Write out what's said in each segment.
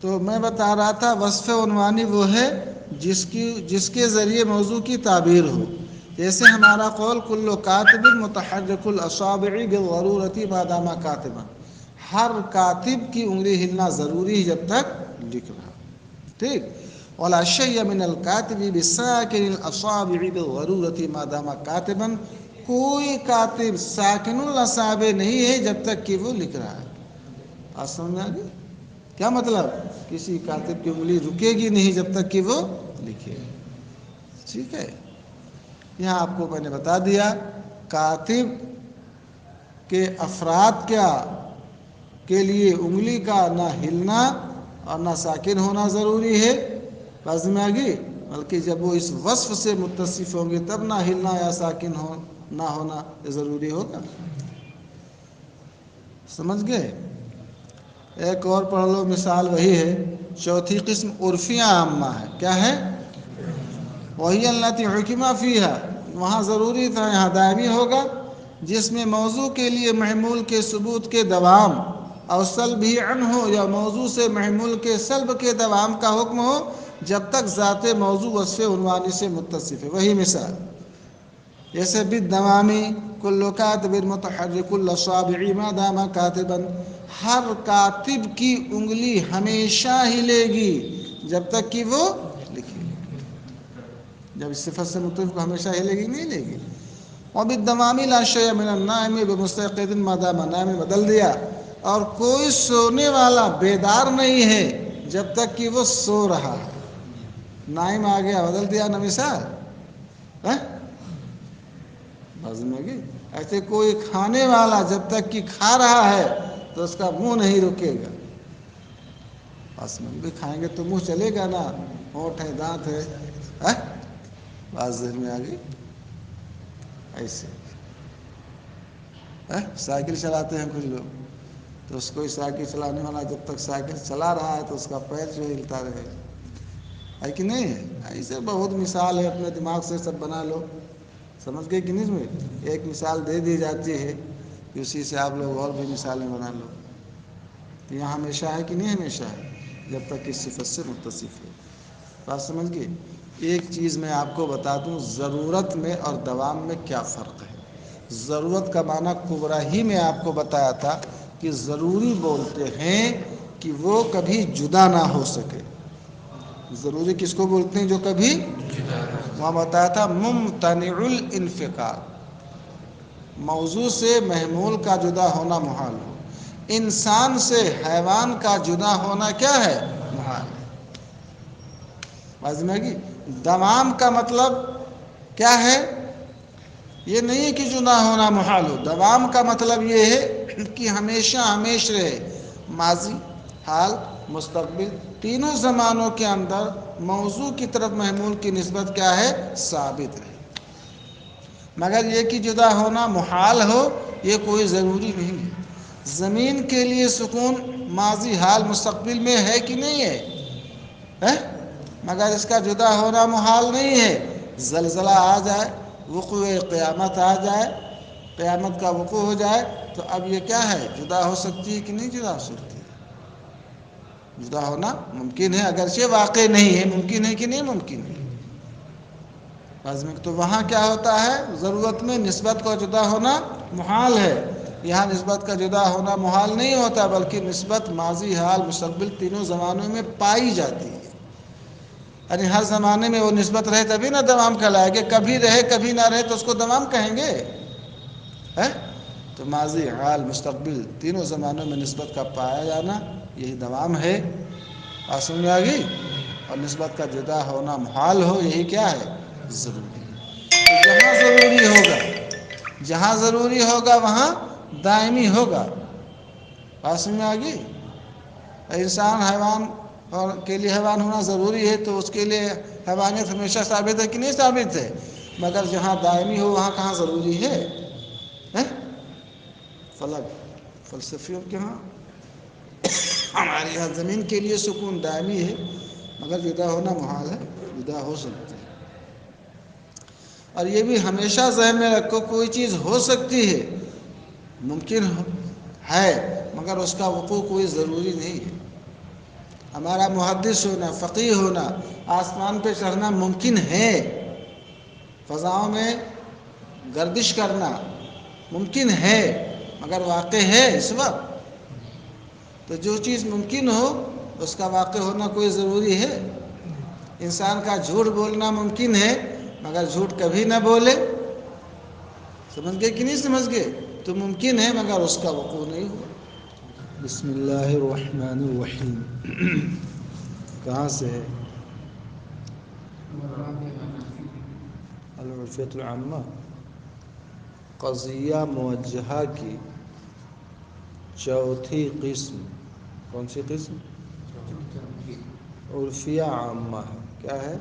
تو میں بتا رہا تھا وصف عنوانی وہ ہے جس کے ذریعے موضوع کی تعبیر ہو. جیسے ہمارا قول کل کاتب متحرک الاصابع بالضرورۃ ما دام کاتبا، ہر کاتب کی انگلی ہلنا ضروری ہے جب تک لکھ رہا. ٹھیک. ولا شیء من الکاتب بساکن الاصابع بالضرورۃ ما دام کاتبا، کوئی کاتب ساکن الاصابع نہیں ہے جب تک کہ وہ لکھ رہا ہے. بات سمجھ میں آ گئی؟ کیا مطلب؟ کسی کاتب کی انگلی رکے گی نہیں جب تک کہ وہ لکھے. ٹھیک ہے. یہاں آپ کو میں نے بتا دیا کاتب کے افراد کے لیے انگلی کا نہ ہلنا اور نہ ساکن ہونا ضروری ہے. بات میں آ گئی؟ بلکہ جب وہ اس وصف سے متصف ہوں گے تب نہ ہلنا یا ساکن نہ ہونا ضروری ہوگا. سمجھ گئے؟ ایک اور پڑھ لو مثال وہی ہے. چوتھی قسم عرفیہ عامہ ہے. کیا ہے؟ وہی التی حکم فیہا، وہاں ضروری تھا یہاں دائمی ہوگا، جس میں موضوع کے لیے محمول کے ثبوت کے دوام اور سلب ہی عنہ ہو، یا موضوع سے محمول کے سلب کے دوام کا حکم ہو جب تک ذات موضوع وصف عنوانی سے متصف ہے. وہی مثال جیسے بالدوامی کل کاتب متحرک الاصابع ما دام کاتبا، ہر کاتب کی انگلی ہمیشہ ہلے گی جب تک کہ وہ لکھے. جب اس صفت سے متفق ہمیشہ ہلے گی نہیں ہلے گی. وبالدوام لا شیء من النائم بمستيقظ ما دام نائم، بدل دیا، اور کوئی سونے والا بیدار نہیں ہے جب تک کہ وہ سو رہا ہے. نائم آ گیا، بدل دیا نا مثال. بازی میں گئی. ایسے کوئی کھانے والا جب تک کہ کھا رہا ہے تو اس کا منہ نہیں رکے گا. بس میں بھی کھائیں گے تو منہ چلے گا نا، ہونٹ ہے، دانت ہے. بات ذہن میں آ گئی. ایسے سائیکل چلاتے ہیں کچھ لوگ، تو اس کو سائیکل چلانے والا جب تک سائیکل چلا رہا ہے تو اس کا پیر جو ہلتا رہے. ہے کہ نہیں؟ ایسے بہت مثال ہے، اپنے دماغ سے سب بنا لو. سمجھ گئے کہ نہیں؟ میں ایک مثال دے دی جاتی ہے، اسی سے آپ لوگ اور بھی مثالیں بنا لو. تو یہاں ہمیشہ ہے کہ نہیں ہمیشہ ہے؟ جب تک اس صفت سے متصف ہے. بات سمجھ گئے؟ ایک چیز میں آپ کو بتا دوں، ضرورت میں اور دوام میں کیا فرق ہے. ضرورت کا معنی کبرا ہی میں آپ کو بتایا تھا کہ ضروری بولتے ہیں کہ وہ کبھی جدا نہ ہو سکے. ضروری کس کو بولتے ہیں؟ جو کبھی وہاں بتایا تھا ممتنع الانفکاک، موضوع سے محمول کا جدا ہونا محال ہو. انسان سے حیوان کا جدا ہونا کیا ہے؟ محال ہے. بازی کی دوام کا مطلب کیا ہے؟ یہ نہیں ہے کہ جدا ہونا محال ہو. دوام کا مطلب یہ ہے کہ ہمیشہ ہمیش رہے، ماضی، حال، مستقبل، تینوں زمانوں کے اندر موضوع کی طرف محمول کی نسبت کیا ہے؟ ثابت رہے. مگر یہ کہ جدا ہونا محال ہو، یہ کوئی ضروری نہیں ہے. زمین کے لیے سکون ماضی، حال، مستقبل میں ہے کہ نہیں ہے؟ مگر اس کا جدا ہونا محال نہیں ہے. زلزلہ آ جائے، وقوع قیامت آ جائے، قیامت کا وقوع ہو جائے تو اب یہ کیا ہے؟ جدا ہو سکتی ہے کہ نہیں جدا ہو سکتی ہے؟ جدا ہونا ممکن ہے، اگرچہ واقع نہیں ہے. ممکن ہے کہ نہیں ممکن ہے؟ تو وہاں کیا ہوتا ہے؟ ضرورت میں نسبت کا جدا ہونا محال ہے. یہاں نسبت کا جدا ہونا محال نہیں ہوتا، بلکہ نسبت ماضی، حال، مستقبل تینوں زمانوں میں پائی جاتی ہے. یعنی ہر زمانے میں وہ نسبت رہے تبھی نہ دوام کہلائے گا. کبھی رہے کبھی نہ رہے تو اس کو دوام کہیں گے؟ تو ماضی، حال، مستقبل تینوں زمانوں میں نسبت کا پایا جانا یہی دوام ہے. سمجھ میں آ گئی؟ اور نسبت کا جدا ہونا محال ہو، یہی کیا ہے؟ ضروری. تو جہاں ضروری ہوگا وہاں دائمی ہوگا. بات سمجھ میں آ گئی؟ انسان حیوان اور کے لیے حیوان ہونا ضروری ہے تو اس کے لیے حیوانیت ہمیشہ ثابت ہے کہ نہیں ثابت ہے؟ مگر جہاں دائمی ہو وہاں کہاں ضروری ہے؟ فلسفیوں کے ہاں ہمارے یہاں زمین کے لیے سکون دائمی ہے، مگر جدا ہونا محال ہے. جدا ہو سکتی ہے. اور یہ بھی ہمیشہ ذہن میں رکھو، کوئی چیز ہو سکتی ہے، ممکن ہے، مگر اس کا وقوع کوئی ضروری نہیں ہے. ہمارا محدث ہونا، فقیہ ہونا، آسمان پہ چڑھنا ممکن ہے، فضاؤں میں گردش کرنا ممکن ہے، مگر واقع ہے اس وقت؟ تو جو چیز ممکن ہو اس کا واقع ہونا کوئی ضروری ہے؟ انسان کا جھوٹ بولنا ممکن ہے، مگر جھوٹ کبھی نہ بولے، سمجھ گئے کہ نہیں سمجھ گئے؟ تو ممکن ہے مگر اس کا وقوع نہیں ہوا۔ بسم اللہ الرحمن الرحیم۔ کہاں سے ہے؟ العرفیۃ العامہ، قضیہ موجہہ کی چوتھی قسم۔ کون سی قسم؟ عرفیہ عامہ ہے۔ کیا ہے؟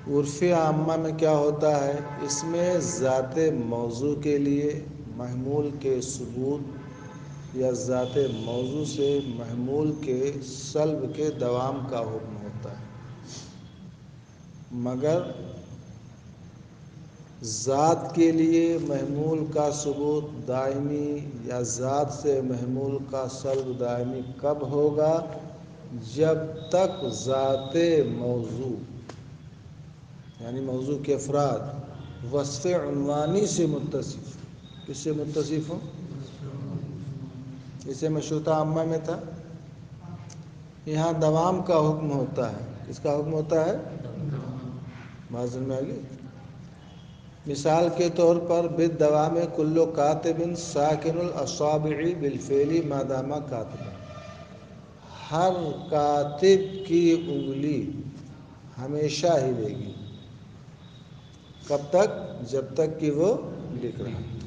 عرفیہ عامہ میں کیا ہوتا ہے؟ اس میں ذات موضوع کے لیے محمول کے ثبوت یا ذات موضوع سے محمول کے سلب کے دوام کا حکم ہوتا ہے، مگر ذات کے لیے محمول کا ثبوت دائمی یا ذات سے محمول کا سلب دائمی کب ہوگا؟ جب تک ذات موضوع یعنی موضوع کے افراد وصف عنوانی سے متصف، کس سے متصف ہوں؟ اسے مشروطہ عامہ میں تھا، یہاں دوام کا حکم ہوتا ہے۔ کس کا حکم ہوتا ہے؟ بات سمجھ میں آ گئی؟ مثال کے طور پر بالدوام کل کاتب ساکن الاصابع بالفعل ما دام کاتبا، ہر کاتب کی انگلی ہمیشہ ہی رہے گی، کب تک؟ جب تک کہ وہ لکھ رہا ہے۔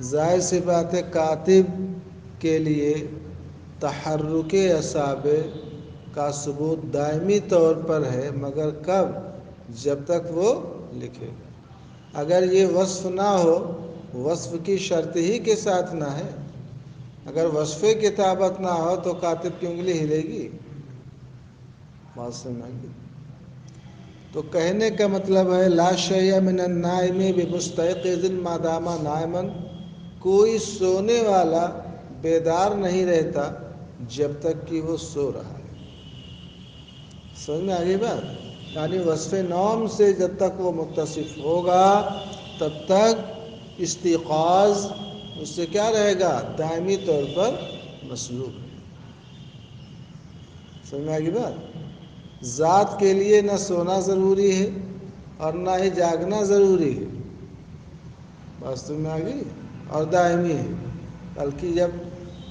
ظاہر سی بات ہے کاتب کے لیے تحرک اصابع کا ثبوت دائمی طور پر ہے، مگر کب؟ جب تک وہ لکھے۔ اگر یہ وصف نہ ہو، وصف کی شرط ہی کے ساتھ نہ ہے، اگر وصف کتابت نہ ہو تو کاتب کی انگلی ہلے گی؟ بات سمجھ گئی؟ تو کہنے کا مطلب ہے لا شیء من النائم بمستيقظ ما دام نائما، کوئی سونے والا بیدار نہیں رہتا جب تک کہ وہ سو رہا ہے۔ سمجھ میں آ گئی بات؟ یعنی وصف نوم سے جب تک وہ متصف ہوگا تب تک استيقاظ اس سے کیا رہے گا؟ دائمی طور پر مسلوب ہے۔ سمجھ میں آ گئی بات؟ ذات کے لیے نہ سونا ضروری ہے اور نہ ہی جاگنا ضروری ہے، بات سمجھ میں آ گئی؟ اور دائمی ہے، بلکہ جب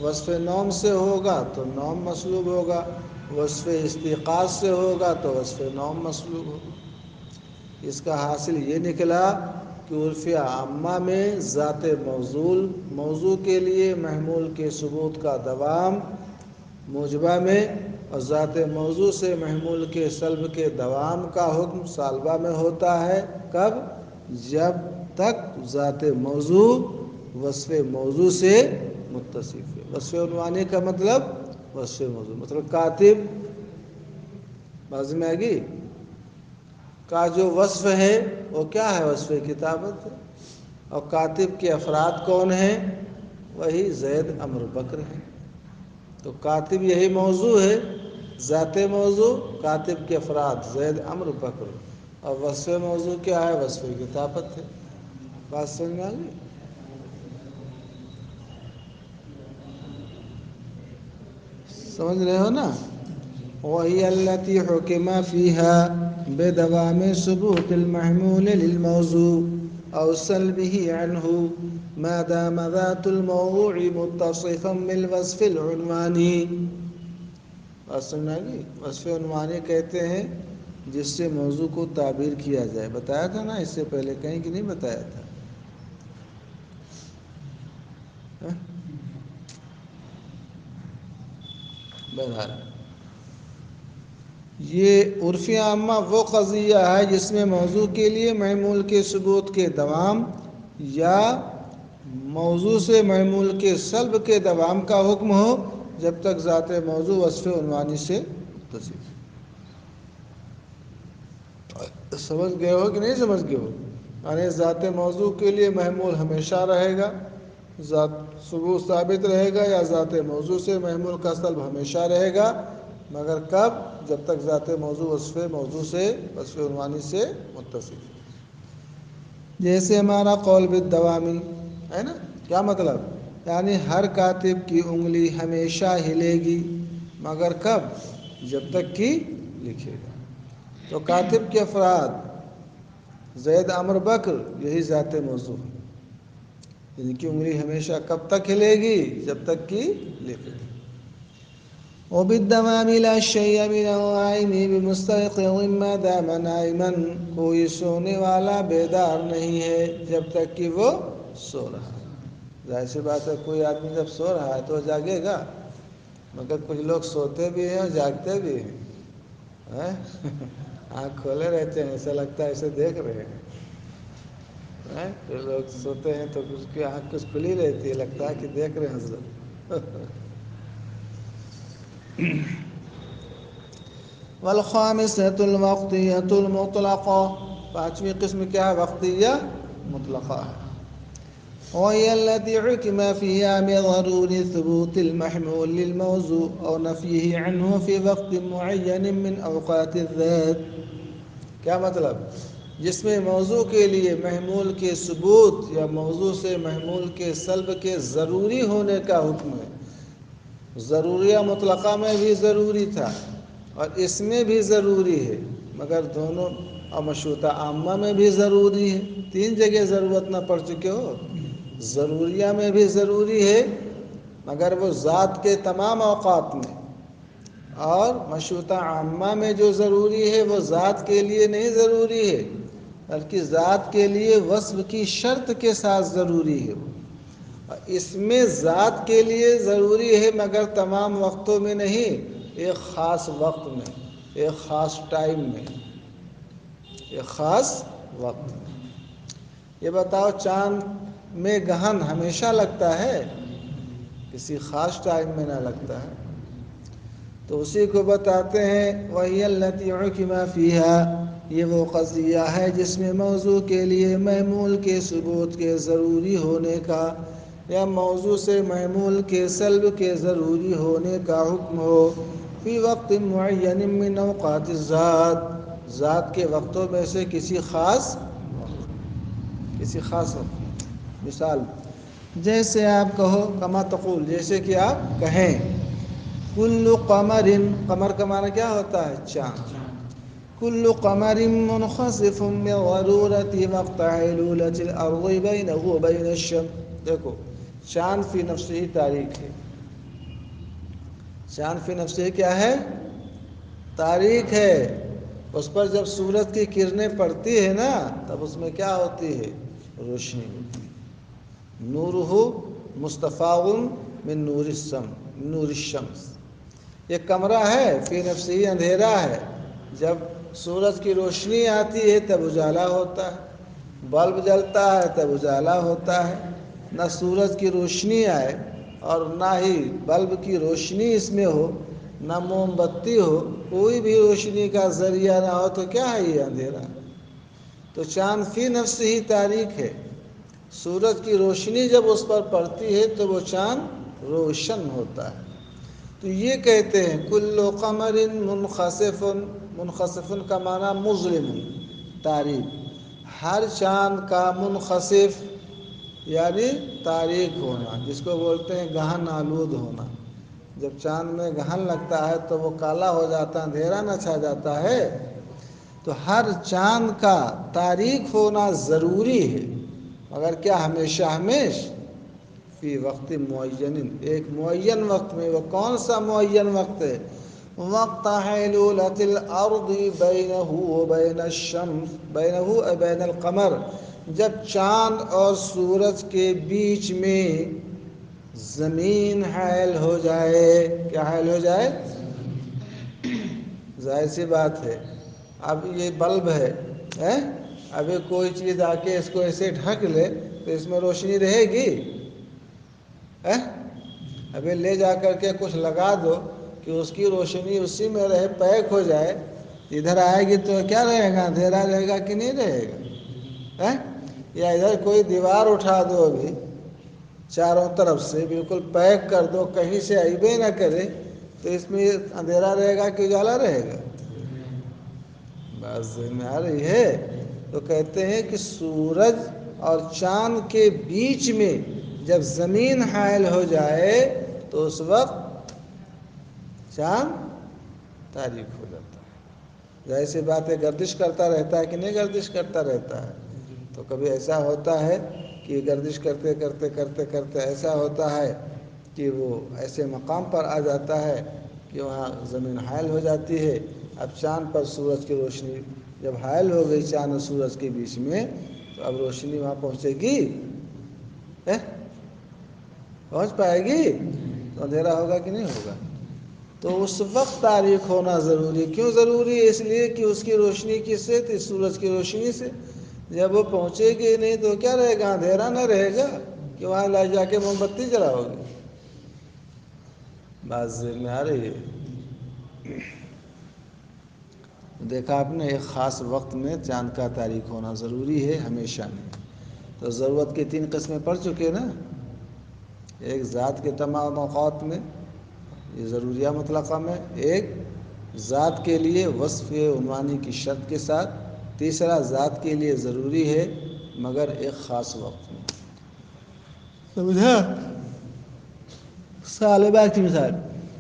وصف نوم سے ہوگا تو نوم مسلوب ہوگا، وصف استيقاظ سے ہوگا تو وصف نوم مسلوب ہوگا۔ اس کا حاصل یہ نکلا کہ عرفیہ عامہ میں ذات موضوع کے لیے محمول کے ثبوت کا دوام موجبہ میں، اور ذات موضوع سے محمول کے سلب کے دوام کا حکم سالبہ میں ہوتا ہے۔ کب؟ جب تک ذات موضوع وصف موضوع سے متصف ہے۔ وصف عنوانی کا مطلب وصف موضوع، مطلب کاتب، بازی میں آ گئی، کا جو وصف ہے وہ کیا ہے؟ وصف کتابت ہے۔ اور کاتب کے افراد کون ہیں؟ وہی زید عمرو بکر ہیں۔ تو کاتب یہی موضوع ہے، ذات موضوع کاتب کے افراد زید عمرو بکر، اور وصف موضوع کیا ہے؟ وصف کتابت ہے۔ بات سمجھ میں آ گئی؟ سمجھ رہے ہو نا؟ وہی التي حکم فيها بدوام ثبوت المحمول للموضوع او سلبه عنه ما دام ذات الموضوع متصفا بالوصف العنوانی۔ بات سمجھ میں آ گئی؟ وصف عنوانی کہتے ہیں جس سے موضوع کو تعبیر کیا جائے۔ بتایا تھا نا اس سے پہلے کہیں کہ نہیں بتایا تھا؟ بہرحال یہ عرفیہ عامہ وہ قضیہ ہے جس میں موضوع کے لیے محمول کے ثبوت کے دوام یا موضوع سے محمول کے سلب کے دوام کا حکم ہو جب تک ذات موضوع وصف عنوانی سے متصف۔ سمجھ گئے ہو کہ نہیں سمجھ گئے ہو؟ یعنی ذات موضوع کے لیے محمول ہمیشہ رہے گا، ذات ثبوت ثابت رہے گا یا ذات موضوع سے محمول کا سلب ہمیشہ رہے گا، مگر کب؟ جب تک ذات موضوع وصف موضوع سے وصف عنوانی سے متصل۔ جیسے ہمارا قول بالدوامی ہے نا، کیا مطلب؟ یعنی ہر کاتب کی انگلی ہمیشہ ہلے گی، مگر کب؟ جب تک کہ لکھے گا۔ تو کاتب کے افراد زید عمرو بکر یہی ذات موضوع ہے، ان کی انگلی ہمیشہ کب تک ہلے گی؟ جب تک کہ لکھے گی۔ وبالدوام لا شيء من النائم بمستيقظ ما دام نائما، کوئی سونے والا بیدار نہیں ہے جب تک کہ وہ سو رہا ہے۔ ظاہر سی بات ہے، کوئی آدمی جب سو رہا ہے تو وہ جاگے گا، مگر کچھ لوگ سوتے بھی ہیں اور جاگتے بھی ہیں، آنکھ کھولے رہتے ہیں، ایسا لگتا ہے ایسے دیکھ رہے ہیں۔ پھر لوگ سوتے ہیں تو اس کی آنکھ کچھ کھلی رہتی ہے، لگتا ہے کہ دیکھ رہے ہیں حضرت۔ والخامسة الوقتية المطلقة، پانچویں قسم کیا ہے؟ وقتیہ مطلقہ ہے۔ وهي التي حكم فيها بضرورة ثبوت المحمول للموضوع أو نفيه عنه في وقت معين من أوقات الذات۔ کیا مطلب؟ جس میں موضوع کے لیے محمول کے ثبوت یا موضوع سے محمول کے سلب کے ضروری ہونے کا حکم ہے۔ ضروریہ مطلقہ میں بھی ضروری تھا اور اس میں بھی ضروری ہے، مگر دونوں، اور مشروطہ عامہ میں بھی ضروری ہے، تین جگہ ضرورت نہ پڑ چکے ہو۔ ضروریہ میں بھی ضروری ہے مگر وہ ذات کے تمام اوقات میں، اور مشروطہ عامہ میں جو ضروری ہے وہ ذات کے لیے نہیں ضروری ہے، بلکہ ذات کے لیے وصف کی شرط کے ساتھ ضروری ہے۔ اس میں ذات کے لیے ضروری ہے مگر تمام وقتوں میں نہیں، ایک خاص وقت میں، ایک خاص ٹائم میں، ایک خاص وقت میں۔ یہ بتاؤ، چاند میں گہن ہمیشہ لگتا ہے؟ کسی خاص ٹائم میں نہ لگتا ہے۔ تو اسی کو بتاتے ہیں وَهِيَ الَّتِي حُكِمَ فِيهَا، یہ وہ قضیہ ہے جس میں موضوع کے لیے محمول کے ثبوت کے ضروری ہونے کا یا موضوع سے محمول کے سلب کے ضروری ہونے کا حکم ہو، فی وقت معین من اوقات الذات، ذات کے وقتوں میں سے کسی خاص وقت۔ مثال، جیسے آپ کہو، کما تقول، جیسے کہ آپ کہیں کل قمر، قمر کا معنی کیا ہوتا ہے؟ چاند۔ کل قمر منخسف بضرورت وقت حلولة الارض بینہ وبین الشمس۔ دیکھو، چاند فی نفسہ ہی تاریک ہے۔ چاند فی نفسہ کیا ہے؟ تاریک ہے۔ اس پر جب سورج کی کرنیں پڑتی ہے نا، تب اس میں کیا ہوتی ہے؟ روشنی ہوتی ہے۔ نورہ مستفاض من نور الشمس۔ یہ کمرہ ہے، فی نفسہ ہی اندھیرا ہے، جب سورج کی روشنی آتی ہے تب اجالا ہوتا ہے، بلب جلتا ہے تب اجالا ہوتا ہے۔ نہ سورج کی روشنی آئے اور نہ ہی بلب کی روشنی اس میں ہو، نہ موم بتی ہو، کوئی بھی روشنی کا ذریعہ نہ ہو، تو کیا ہے؟ یہ اندھیرا۔ تو چاند فی نفس ہی تاریک ہے، سورج کی روشنی جب اس پر پڑتی ہے تو وہ چاند روشن ہوتا ہے۔ تو یہ کہتے ہیں کل قمر منخسف، منخسف کا معنی مظلم، تاریک، ہر چاند کا منخسف یعنی تاریک ہونا، جس کو بولتے ہیں گہن آلود ہونا۔ جب چاند میں گہن لگتا ہے تو وہ کالا ہو جاتا ہے، اندھیرا نہ چھا جاتا ہے۔ تو ہر چاند کا تاریک ہونا ضروری ہے، مگر کیا ہمیشہ فی وقت معین، ایک معین وقت میں۔ وہ کون سا معین وقت ہے؟ وقت حلولۃ الارض بینہ وبین الشمس، بینہ بین القمر، جب چاند اور سورج کے بیچ میں زمین حائل ہو جائے۔ کیا حائل ہو جائے؟ ظاہر سی بات ہے، اب یہ بلب ہے، ابھی کوئی چیز آ کے اس کو ایسے ڈھک لے تو اس میں روشنی رہے گی؟ ابھی لے جا کر کے کچھ لگا دو کہ اس کی روشنی اسی میں رہے، پیک ہو جائے، ادھر آئے گی تو کیا رہے گا؟ اندھیرا رہے گا کہ نہیں رہے گا؟ یا ادھر کوئی دیوار اٹھا دو ابھی چاروں طرف سے بالکل پیک کر دو، کہیں سے عیبے نہ کرے، تو اس میں اندھیرا رہے گا کہ اجالا رہے گا؟ بات میں آ رہی ہے؟ تو کہتے ہیں کہ سورج اور چاند کے بیچ میں جب زمین حائل ہو جائے تو اس وقت چاند تاریک ہو جاتا ہے۔ ظاہر سی بات ہے، گردش کرتا رہتا ہے کہ نہیں گردش کرتا رہتا ہے؟ تو کبھی ایسا ہوتا ہے کہ گردش کرتے کرتے کرتے کرتے ایسا ہوتا ہے کہ وہ ایسے مقام پر آ جاتا ہے کہ وہاں زمین حائل ہو جاتی ہے۔ اب چاند پر سورج کی روشنی جب حائل ہو گئی چاند اور سورج کے بیچ میں، تو اب روشنی وہاں پہنچے گی؟ پہنچ پائے گی؟ تو اندھیرا ہوگا کہ نہیں ہوگا؟ تو اس وقت تاریک ہونا ضروری، کیوں ضروری ہے؟ اس لیے کہ اس کی روشنی کس سے تھی؟ سورج کی روشنی سے۔ جب وہ پہنچے گی نہیں تو کیا رہے گا؟ اندھیرا نہ رہے گا کہ وہاں لے جا کے موم بتی جلاؤ گے۔ بات ذہن میں آ رہی ہے؟ دیکھا آپ نے، ایک خاص وقت میں چاند کا تاریک ہونا ضروری ہے، ہمیشہ نہیں۔ تو ضرورت کی 3 قسمیں پڑ چکے نا۔ ایک ذات کے تمام اوقات میں، یہ ضروریہ مطلقہ میں۔ ایک ذات کے لیے وصف عنوانی کی شرط کے ساتھ۔ تیسرا ذات کے لیے ضروری ہے مگر ایک خاص وقت میں۔ سمجھا؟ سال بعد کی مثال: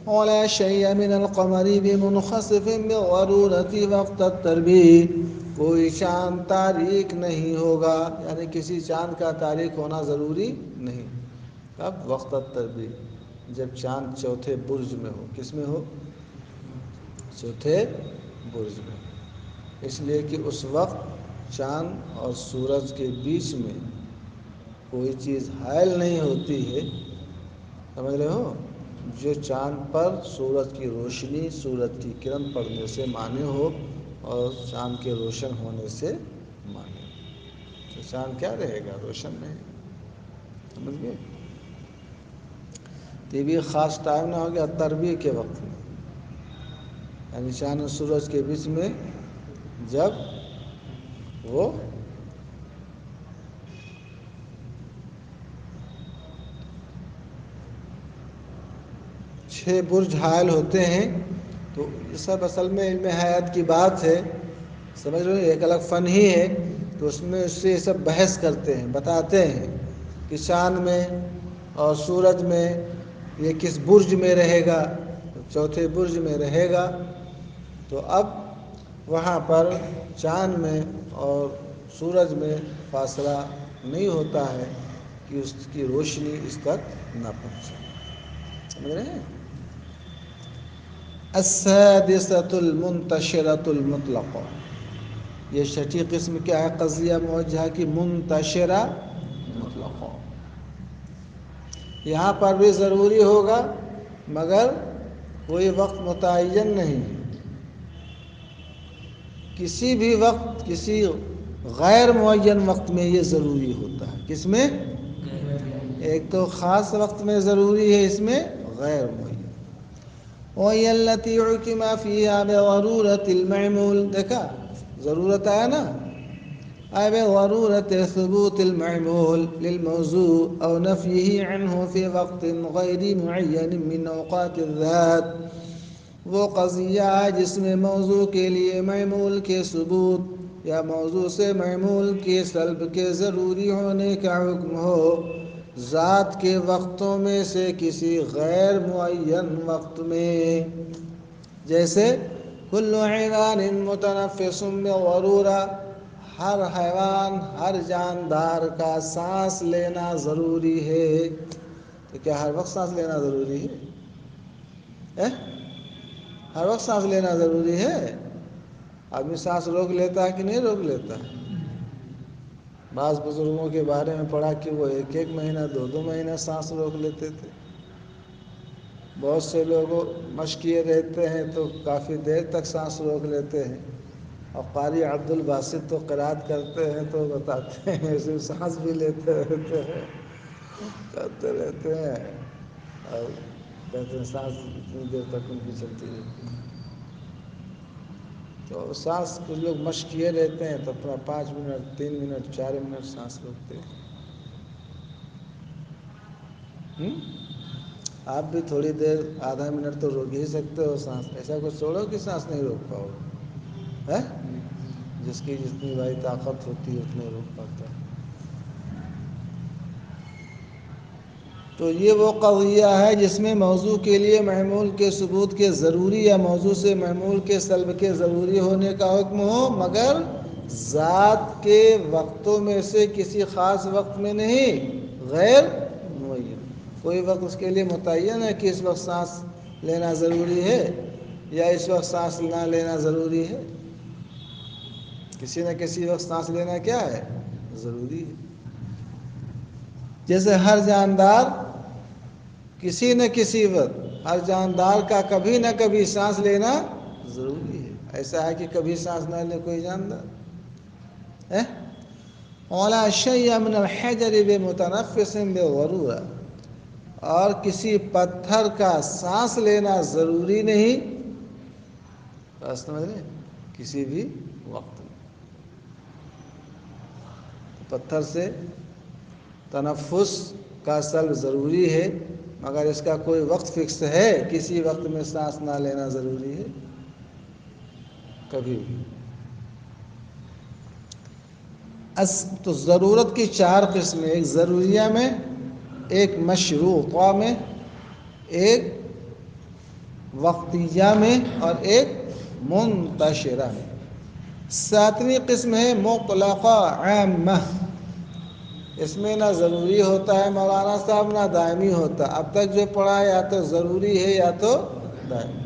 ولا شيء من القمر بمنخسف بضرورة وقت التربیع، کوئی چاند تاریک نہیں ہوگا، یعنی کسی چاند کا تاریک ہونا ضروری نہیں۔ اب وقت التربیع، جب چاند چوتھے برج میں ہو۔ کس میں ہو؟ چوتھے برج میں۔ اس لیے کہ اس وقت چاند اور سورج کے بیچ میں کوئی چیز حائل نہیں ہوتی ہے، سمجھ رہے ہو؟ جو چاند پر سورج کی روشنی، سورج کی کرن پڑنے سے مانع ہو اور چاند کے روشن ہونے سے مانع ہو، تو چاند کیا رہے گا؟ روشن رہے گا۔ سمجھ گئے؟ یہ بھی خاص ٹائم نہ ہو گیا تربیع کے وقت میں، یعنی چاند اور سورج کے بیچ میں جب وہ چھ برج حائل ہوتے ہیں، تو یہ سب اصل میں علم حیات کی بات ہے، سمجھ رہے ہیں؟ ایک الگ فن ہی ہے، تو اس میں اس سے یہ سب بحث کرتے ہیں، بتاتے ہیں کہ چاند میں اور سورج میں یہ کس برج میں رہے گا؟ چوتھے برج میں رہے گا۔ تو اب وہاں پر چاند میں اور سورج میں فاصلہ نہیں ہوتا ہے کہ اس کی روشنی اس تک نہ پہنچے۔ سمجھ رہے ہیں؟ السادسۃ المنتشرۃ المطلقہ، یہ چھٹی قسم کیا ہے قضیہ موجہ کی؟ منتشرہ مطلقہ۔ یہاں پر بھی ضروری ہوگا مگر کوئی وقت متعین نہیں ہے۔ کسی بھی وقت، کسی غیر معین وقت میں یہ ضروری ہوتا ہے۔ کس میں؟ ایک تو خاص وقت میں ضروری ہے، اس میں غیر معین۔ وَهِيَ الَّتِي حُكِمَ فِيهَا بِضَرُورَةِ الْمَعْمُولِ، دیکھا ضرورت آیا نا؟ أي بضرورة ثبوت المعمول للموضوع أو نفيه عنه في وقت غير معين من أوقات الذات، وہ قضیہ ہے جس میں موضوع کے لیے معمول کے ثبوت یا موضوع سے معمول کے سلب کے ضروری ہونے کا حکم ہو ذات کے وقتوں میں سے کسی غیر معین وقت میں۔ جیسے کل حیوان متنفس بضرورہ، ہر حیوان، ہر جاندار کا سانس لینا ضروری ہے۔ تو کیا ہر وقت سانس لینا ضروری ہے؟ ہر وقت سانس لینا ضروری ہے؟ آدمی سانس روک لیتا ہے کہ نہیں روک لیتا؟ بعض بزرگوں کے بارے میں پڑھا کہ وہ 1 مہینہ 2 مہینہ سانس روک لیتے تھے۔ بہت سے لوگ مشق کیے رہتے ہیں تو کافی دیر تک سانس روک لیتے ہیں، اور قاری عبد الباسط تو قرات کرتے ہیں تو بتاتے ہیں صرف سانس بھی لیتے رہتے ہیں، کرتے رہتے ہیں، اور کہتے ہیں سانس اتنی دیر تک ان کی چلتی رہتی ہے۔ تو سانس کچھ لوگ مشق کیے رہتے ہیں تو اپنا 5 منٹ 3 منٹ 4 منٹ سانس روکتے ہیں۔ آپ بھی تھوڑی دیر آدھا منٹ تو روک ہی سکتے ہو سانس، ایسا کچھ چھوڑو کہ سانس نہیں روک پاؤ ہے، جس کی جتنی بھائی طاقت ہوتی ہے اتنے روک پاتا ہے۔ تو یہ وہ قضیہ ہے جس میں موضوع کے لیے محمول کے ثبوت کے ضروری یا موضوع سے محمول کے سلب کے ضروری ہونے کا حکم ہو، مگر ذات کے وقتوں میں سے کسی خاص وقت میں نہیں، غیر معین۔ کوئی وقت اس کے لیے متعین ہے کہ اس وقت سانس لینا ضروری ہے یا اس وقت سانس نہ لینا ضروری ہے؟ کسی نہ کسی وقت سانس لینا کیا ہے؟ ضروری ہے۔ جیسے ہر جاندار کسی نہ کسی وقت، ہر جاندار کا کبھی نہ کبھی سانس لینا ضروری ہے۔ ایسا ہے کہ کبھی سانس نہ لے کوئی جاندار ہے؟ وَلَا شَيْءَ مِنَ الْحَجَرِ بِمُتَنَفِّسٍ بِالضَّرُورَةِ، اور کسی پتھر کا سانس لینا ضروری نہیں، بات سمجھ رہے ہیں؟ کسی بھی وقت میں پتھر سے تنفس کا سلب ضروری ہے، مگر اس کا کوئی وقت فکس ہے؟ کسی وقت میں سانس نہ لینا ضروری ہے کبھی بھی۔ تو ضرورت کی چار قسمیں، ایک ضروریہ میں، ایک مشروطہ میں، ایک وقتیہ میں، اور ایک منتشرہ میں۔ ساتویں قسم ہے مطلقہ عامہ، اس میں نہ ضروری ہوتا ہے مولانا صاحب، نہ دائمی ہوتا۔ اب تک جو پڑھا یا تو ضروری ہے یا تو دائمی۔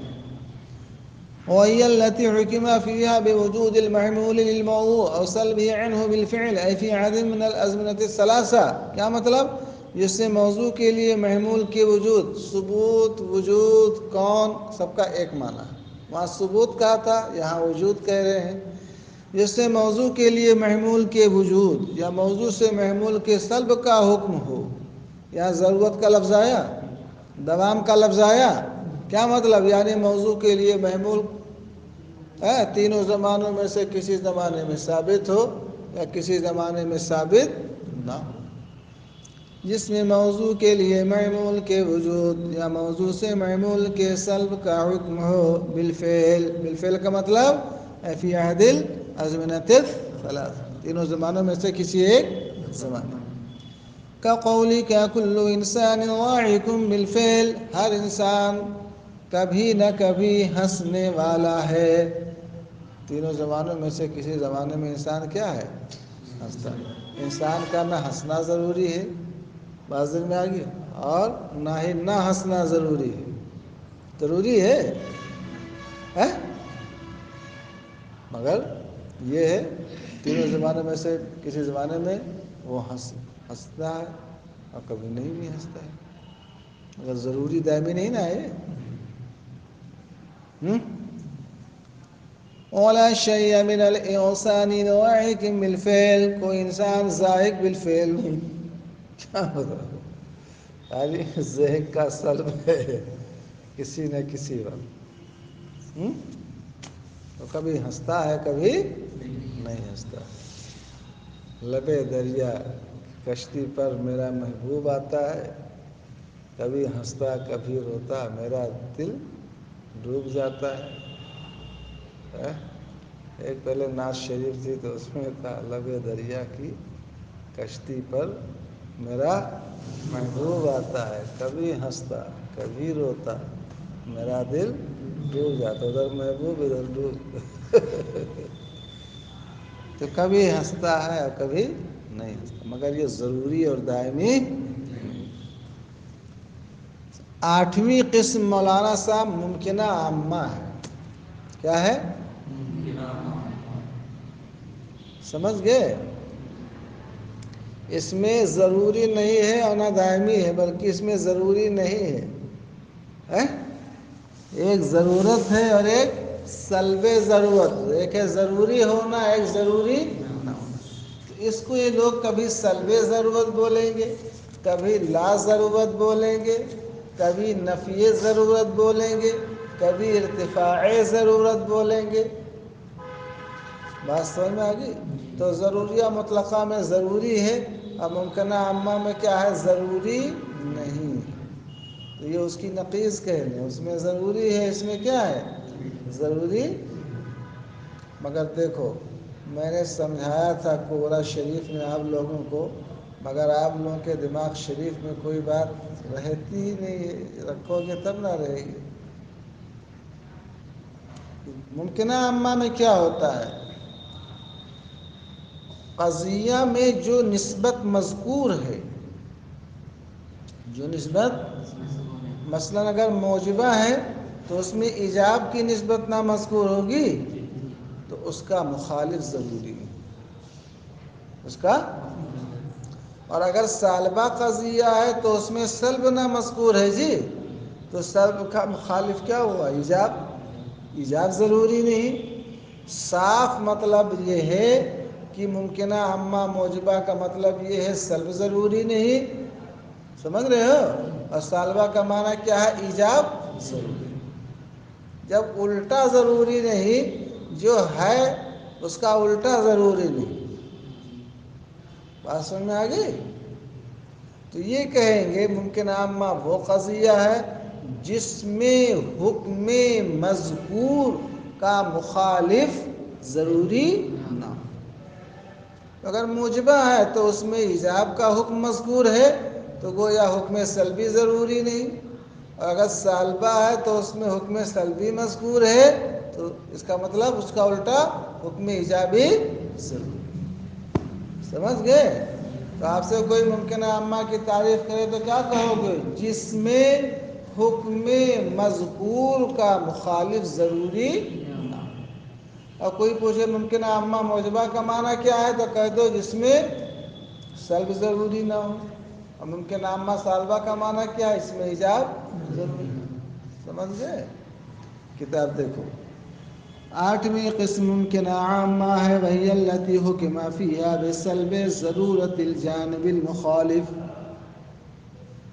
وهي التي حكم فيها بوجود المحمول للموضوع أو سلبه عنه بالفعل، أي في عدد من الأزمنة الثلاثة۔ کیا مطلب؟ جس سے موضوع کے لیے محمول کے وجود، ثبوت، وجود، کون، سب کا ایک معنی ہے۔ وہاں ثبوت کہا تھا، یہاں وجود کہہ رہے ہیں۔ جس سے موضوع کے لیے محمول کے وجود یا موضوع سے محمول کے سلب کا حکم ہو۔ یہاں ضرورت کا لفظ آیا، دوام کا لفظ آیا، کیا مطلب؟ یعنی موضوع کے لیے محمول تینوں زمانوں میں سے کسی زمانے میں ثابت ہو یا کسی زمانے میں ثابت نہ ہو۔ جس میں موضوع کے لیے محمول کے وجود یا موضوع سے محمول کے سلب کا حکم ہو بالفعل، بالفعل کا مطلب فی عہد الازمنۃ الثلاث، تینوں زمانوں میں سے کسی ایک زمانے میں۔ کا قولی کا کل انسان واعق بالفعل، ہر انسان کبھی نہ کبھی ہنسنے والا ہے۔ تینوں زمانوں میں سے کسی زمانے میں انسان کیا ہے؟ ہنستا ہے۔ انسان کا نہ ہنسنا ضروری ہے، بات دن میں آ گئی، اور نہ ہی نہ ہنسنا ضروری ہے۔ ضروری ہے مگر یہ ہے تینوں زمانے میں سے کسی زمانے میں وہ ہنستا ہے اور کبھی نہیں بھی ہنستا ہے، مگر ضروری دائمی نہیں نا ہے۔ وَلَا شَيْءَ مِنَ الْإِنسَانِ ضَاحِكٍ بِالْفِعْلِ، کوئی انسان ضاحک بالفعل، کیا مطلب؟ یعنی ضحک کا سلب ہے کسی نہ کسی وقت، تو کبھی ہنستا ہے کبھی نہیں ہنستا۔ لبے دریا کشتی پر میرا محبوب آتا ہے، کبھی ہنستا کبھی روتا میرا دل ڈوب جاتا ہے۔ ایک پہلے نعت شریف تھی تو اس میں تھا لبے دریا کی کشتی پر میرا محبوب آتا ہے، کبھی ہنستا کبھی روتا میرا دل ڈوب جاتا، ادھر محبوب ادھر ڈوب تو کبھی ہنستا ہے اور کبھی نہیں ہنستا، مگر یہ ضروری اور دائمی۔ آٹھویں قسم مولانا صاحب ممکنہ عامہ ہے۔ کیا ہے؟ سمجھ گئے؟ اس میں ضروری نہیں ہے اور نہ دائمی ہے، بلکہ اس میں ضروری نہیں ہے، ایک ضرورت ہے اور ایک سلب ضرورت، ایک ہے ضروری ہونا، ایک ضروری نہ ہونا۔ تو اس کو یہ لوگ کبھی سلب ضرورت بولیں گے، کبھی لا ضرورت بولیں گے، کبھی نفی ضرورت بولیں گے، کبھی ارتفاع ضرورت بولیں گے۔ بات سمجھ میں آ گئی؟ تو ضروریہ مطلقہ میں ضروری ہے اور ممکنہ عامہ میں کیا ہے؟ ضروری نہیں تو یہ اس کی نقیض کہنے، اس میں ضروری ہے، اس میں کیا ہے ضروری. مگر دیکھو میں نے سمجھایا تھا قرآن شریف میں آپ لوگوں کو، مگر آپ لوگوں کے دماغ شریف میں کوئی بات رہتی ہی نہیں ہے، رکھو گے تب نہ رہے گی. ممکنہ عامہ میں کیا ہوتا ہے؟ قضیہ میں جو نسبت مذکور ہے، جو نسبت مثلا اگر موجبہ ہے تو اس میں ایجاب کی نسبت نہ مذکور ہوگی تو اس کا مخالف ضروری ہے، اس کا. اور اگر سالبہ قضیہ ہے تو اس میں سلب نہ مذکور ہے جی، تو سلب کا مخالف کیا ہوا؟ ایجاب. ایجاب ضروری نہیں. صاف مطلب یہ ہے کہ ممکنہ عامہ موجبہ کا مطلب یہ ہے سلب ضروری نہیں، سمجھ رہے ہو؟ اور سالبہ کا معنی کیا ہے؟ ایجاب ضروری. جب الٹا ضروری نہیں، جو ہے اس کا الٹا ضروری نہیں. بات سمجھ میں آ گئی؟ تو یہ کہیں گے ممکن عامہ وہ قضیہ ہے جس میں حکم مذکور کا مخالف ضروری نہ ہو. اگر موجبہ ہے تو اس میں ایجاب کا حکم مذکور ہے تو گویا حکم سلبی ضروری نہیں، اور اگر سالبہ ہے تو اس میں حکم سلبی مذکور ہے تو اس کا مطلب اس کا الٹا حکم ایجابی ضروری. سمجھ گئے؟ تو آپ سے کوئی ممکنہ عامہ کی تعریف کرے تو کیا کہو گے؟ جس میں حکم مذکور کا مخالف ضروری نہ ہو. اور کوئی پوچھے ممکنہ عامہ موجبہ کا معنی کیا ہے تو کہہ دو جس میں سلب ضروری نہ ہو. اور ممکن عامہ سالبہ کا معنی کیا ہے؟ اس میں ایجاب ضروری. سمجھ گئے؟ کتاب دیکھو. 8ویں قسم ممکنہ عامہ ہے وہی التی حکم فیہا بسلب ضرورت الجانب المخالف.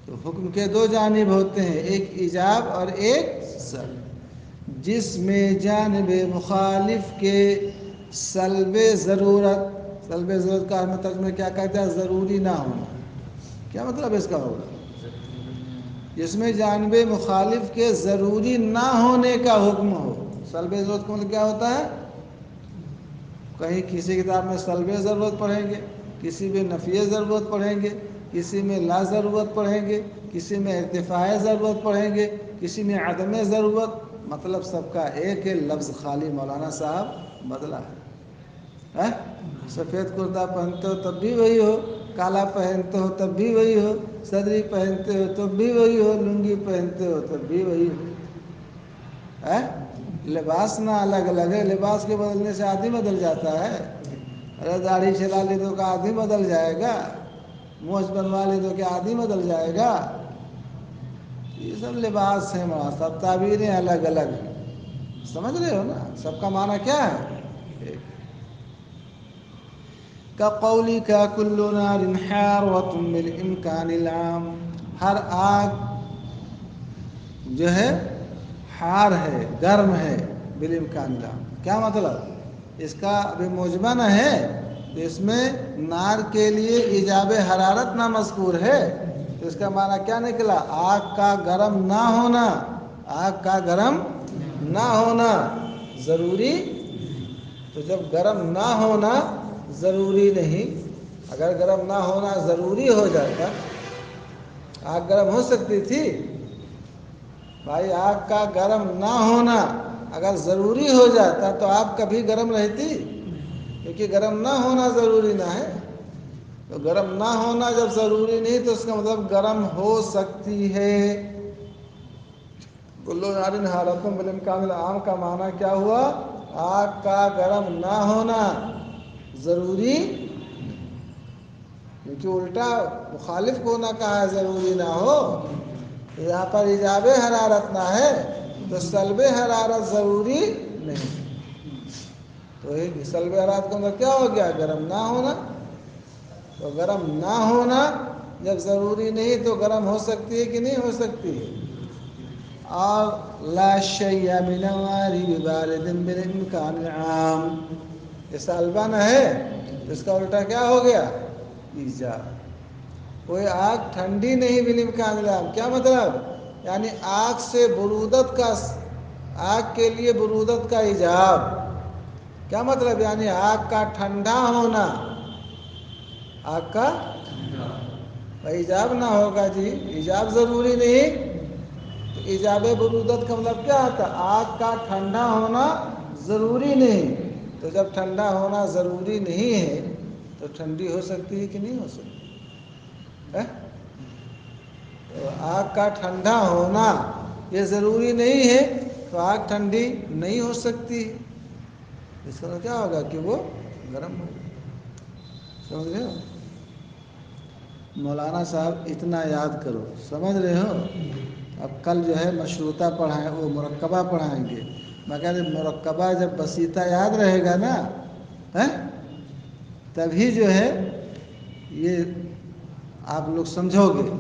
تو حکم کے دو جانب ہوتے ہیں، ایک ایجاب اور ایک سلب. جس میں جانب مخالف کے سلب ضرورت، سلب ضرورت کا ہم ترجمہ کیا کہتے ہیں؟ ضروری نہ ہونا. کیا مطلب اس کا ہوگا؟ جس میں جانب مخالف کے ضروری نہ ہونے کا حکم ہو. سلب ضرورت کا مطلب کیا ہوتا ہے؟ کہیں کسی کتاب میں سلب ضرورت پڑھیں گے، کسی میں نفی ضرورت پڑھیں گے، کسی میں لا ضرورت پڑھیں گے، کسی میں ارتفاع ضرورت پڑھیں گے، کسی میں عدم ضرورت. مطلب سب کا ایک ہے، لفظ خالی مولانا صاحب بدلا ہے. سفید کرتا پہنتے ہو تب بھی وہی ہو، کالا پہنتے ہو تب بھی وہی ہو، صدری پہنتے ہو تب بھی وہی ہو، لنگی پہنتے ہو تب بھی وہی ہو. لباس نہ الگ الگ ہے، لباس کے بدلنے سے آدمی بدل جاتا ہے. ارے داڑھی چلا لی تو کیا آدمی بدل جائے گا؟ مونچھ بنوا لی تو کیا آدمی بدل جائے گا؟ یہ سب لباس ہے، سب تعبیریں الگ الگ ہیں. سمجھ رہے ہو نا؟ سب کا معنی کیا ہے؟ کا قولی کا کل نار حارۃ بالامکان العام. ہر آگ جو ہے حار ہے، گرم ہے، بالامکان العام. کیا مطلب؟ اس کا ابھی موجبہ نہ ہے تو اس میں نار کے لیے ایجاب حرارت نہ مذکور ہے تو اس کا معنی کیا نکلا؟ آگ کا گرم نہ ہونا. آگ کا گرم نہ ہونا ضروری. تو جب گرم نہ ہونا ضروری نہیں، اگر گرم نہ ہونا ضروری ہو جاتا، آگ گرم ہو سکتی تھی بھائی. آگ کا گرم نہ ہونا اگر ضروری ہو جاتا تو آگ کبھی گرم رہتی؟ کیونکہ گرم نہ ہونا ضروری نہ ہے. تو گرم نہ ہونا جب ضروری نہیں تو اس کا مطلب گرم ہو سکتی ہے. کل نار حارۃ بالامکان العام کا معنی کیا ہوا؟ آگ کا گرم نہ ہونا ضروری، کیونکہ الٹا مخالف کو نہ کہا ضروری نہ ہو. یہاں پر ایجاب حرارت نہ ہے تو سلب حرارت ضروری نہیں. تو سلب حرارت کا مطلب کیا ہو گیا؟ گرم نہ ہونا. تو گرم نہ ہونا جب ضروری نہیں تو گرم ہو سکتی ہے کہ نہیں ہو سکتی؟ اور لا شیء من النار ببارد بالامکان العام. یہ سالبہ نہ ہے تو اس کا الٹا کیا ہو گیا؟ ایجاب. کوئی آگ ٹھنڈی نہیں بالامکان العام. کیا مطلب؟ یعنی آگ سے برودت کا، آگ کے لیے برودت کا ایجاب، کیا مطلب؟ یعنی آگ کا ٹھنڈا ہونا، آگ کا ایجاب نہ ہوگا جی، ایجاب ضروری نہیں، تو ایجاب برودت کا مطلب کیا ہوتا ہے؟ آگ کا ٹھنڈا ہونا ضروری نہیں، تو جب ٹھنڈا ہونا ضروری نہیں ہے تو ٹھنڈی ہو سکتی ہے کہ نہیں ہو سکتی؟ تو آگ کا ٹھنڈا ہونا یہ ضروری نہیں ہے تو آگ ٹھنڈی نہیں ہو سکتی، اس کا کیا ہوگا کہ وہ گرم ہوگا، سمجھ رہے ہو؟ مولانا صاحب اتنا یاد کرو، سمجھ رہے ہو؟ اب کل جو ہے مشروطہ پڑھائیں، وہ مرکبہ پڑھائیں گے، مگر مرکبہ جب بسیطہ یاد رہے گا نا تبھی جو ہے یہ آپ لوگ سمجھو گے۔